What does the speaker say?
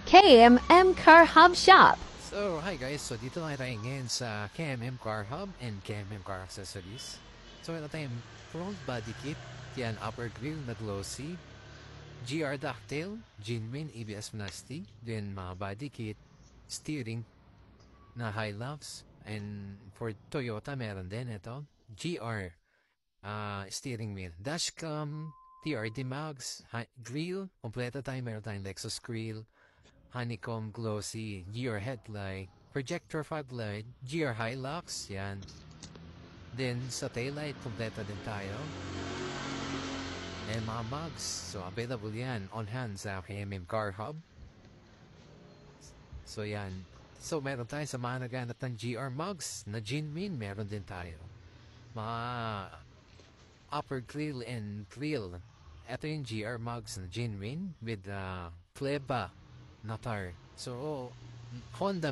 KMM Car Hub Shop. So, hi guys. So, dito tayo ngayon sa KMM Car Hub and KMM Car Accessories. So, ito tayong front body kit. Yan, upper grill na glossy. GR ducktail, genuine ABS plastic. Then, mga body kit, steering na Hilux. And for Toyota, meron din ito. GR steering wheel. Dashcam, TRD mags, grill. Kompleto tayo. Meron tayong Lexus grill. Honeycomb glossy, GR headlight, projector fog light, GR Hilux, yan. Then sa taillight, kompleto din tayo. And mga mugs, so available yan on hand sa KMM Car Hub. So yan. So meron tayo sa mga naganap ng GR mugs na genuine, meron din tayo. Mga upper grill and grill. Ito yung GR mugs na genuine with Pleba Natar. So, Honda